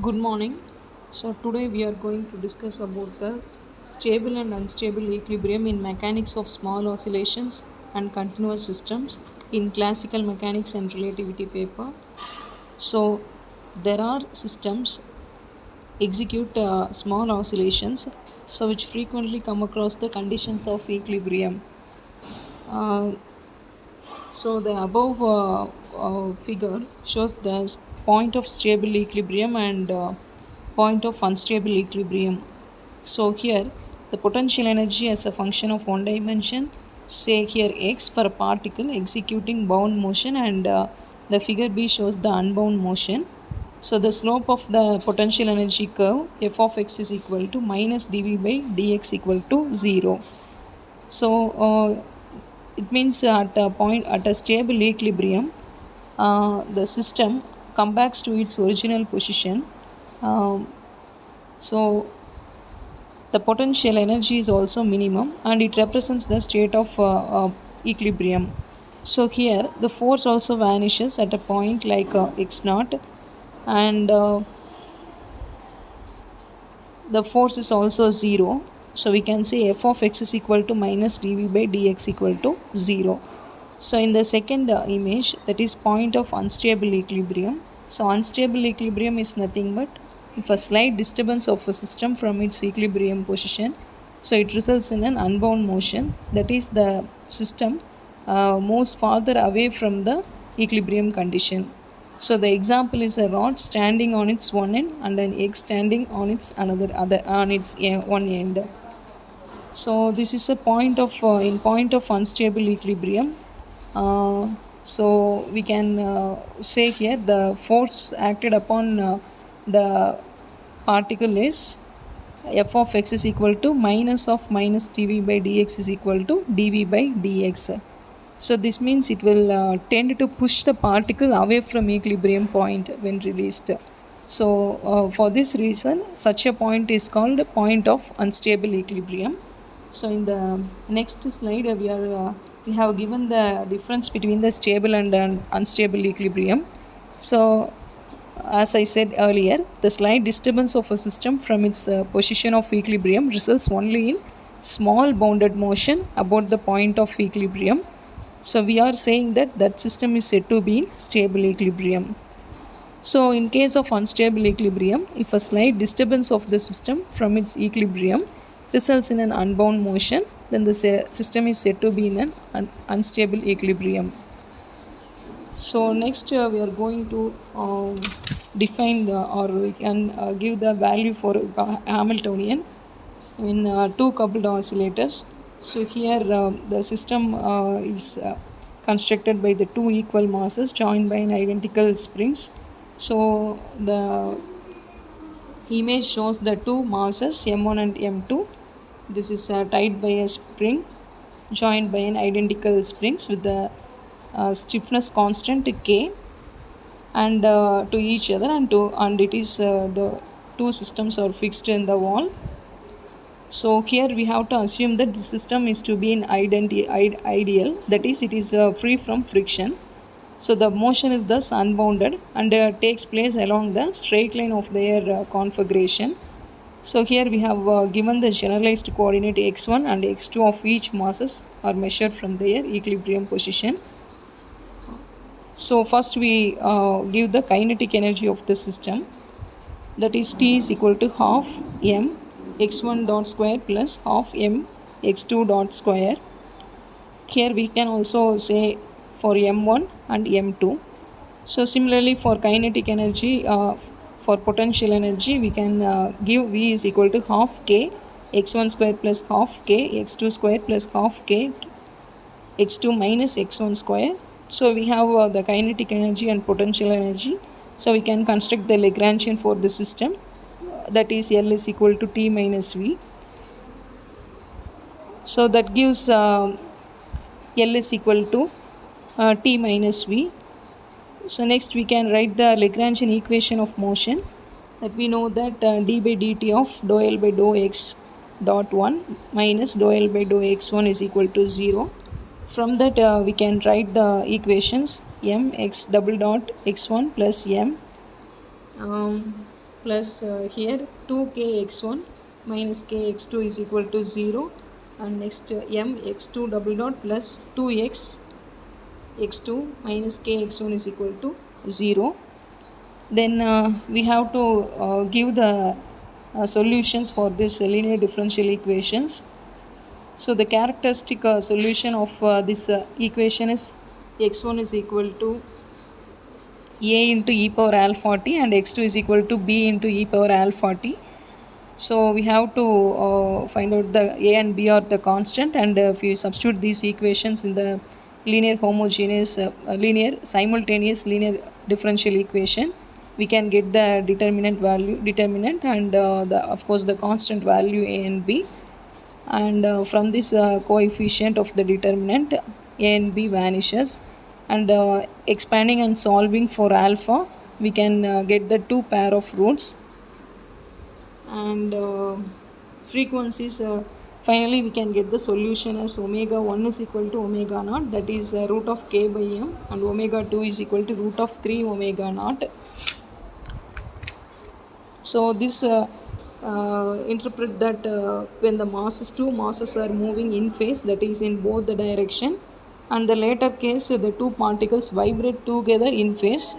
Good morning. So today we are going to discuss about the stable and unstable equilibrium in mechanics of small oscillations and continuous systems in classical mechanics and relativity paper. So there are systems execute small oscillations so which frequently come across the conditions of equilibrium. Uh, So the above figure shows the point of stable equilibrium and point of unstable equilibrium. So here the potential energy as a function of one dimension, say here x for a particle executing bound motion, and the figure B shows the unbound motion. So the slope of the potential energy curve f of x is equal to minus dv by dx equal to 0. So it means at a point at a stable equilibrium, the system comes back to its original position. Um, so the potential energy is also minimum, and it represents the state of equilibrium. So here the force also vanishes at a point like x naught, and the force is also 0. So we can say f of x is equal to minus dv by dx equal to 0. So in the second image, that is point of unstable equilibrium. So unstable equilibrium is nothing but if a slight disturbance of a system from its equilibrium position, so it results in an unbound motion, that is the system moves farther away from the equilibrium condition. So the example is a rod standing on its one end and an egg standing on its one end. So this is a point of in point of unstable equilibrium. So we can say here the force acted upon the particle is f of x is equal to minus of minus dv by dx is equal to dv by dx. So this means it will tend to push the particle away from equilibrium point when released. So for this reason, such a point is called point of unstable equilibrium. So in the next slide, we have given the difference between the stable and unstable equilibrium. So as I said earlier, the slight disturbance of a system from its position of equilibrium results only in small bounded motion about the point of equilibrium. So we are saying that that system is said to be in stable equilibrium. So in case of unstable equilibrium, if a slight disturbance of the system from its equilibrium results in an unbound motion, then the system is said to be in an unstable equilibrium. So next we are going to define or we can give the value for Hamiltonian in two coupled oscillators. So here the system is constructed by the two equal masses joined by an identical springs. So the image shows the two masses m1 and m2. This is tied by a spring joined by an identical springs with the stiffness constant k and to each other, and it is the two systems are fixed in the wall. So here we have to assume that the system is to be an ideal, that is it is free from friction. So the motion is thus unbounded and takes place along the straight line of their configuration. So here we have given the generalized coordinate x1 and x2 of each masses are measured from their equilibrium position. So first we give the kinetic energy of the system, that is T is equal to half m x1 dot square plus half m x2 dot square. Here we can also say for m1 and m2. So similarly for kinetic energy, for potential energy, we can give V is equal to half k x1 square plus half k x2 square plus half k x2 minus x1 square. So we have the kinetic energy and potential energy. So we can construct the Lagrangian for the system, that is L is equal to T minus V. So that gives L is equal to T minus V. So next we can write the Lagrangian equation of motion, that we know that d by dt of dou L by dou x dot 1 minus dou L by dou x1 is equal to 0. From that we can write the equations m x double dot x1 plus m plus here 2kx1 minus kx2 is equal to 0, and next m x2 double dot plus 2x x2 minus kx1 is equal to 0. Then we have to give the solutions for this linear differential equations. So the characteristic solution of this equation is x1 is equal to a into e power alpha t and x2 is equal to b into e power alpha t. So we have to find out the a and b are the constant, and if you substitute these equations in the linear homogeneous linear simultaneous linear differential equation, we can get the determinant and of course the constant value a and b. And from this coefficient of the determinant a and b vanishes, and expanding and solving for alpha we can get the two pair of roots and frequencies. Finally we can get the solution as omega 1 is equal to omega naught, that is root of k by m, and omega 2 is equal to root of 3 omega naught. So this interpret that when the two masses are moving in phase, that is in both the direction, and the later case the two particles vibrate together in phase,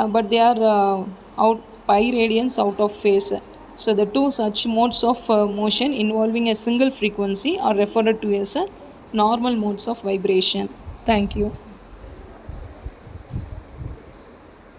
but they are out pi radians out of phase. So the two such modes of motion involving a single frequency are referred to as normal modes of vibration. Thank you.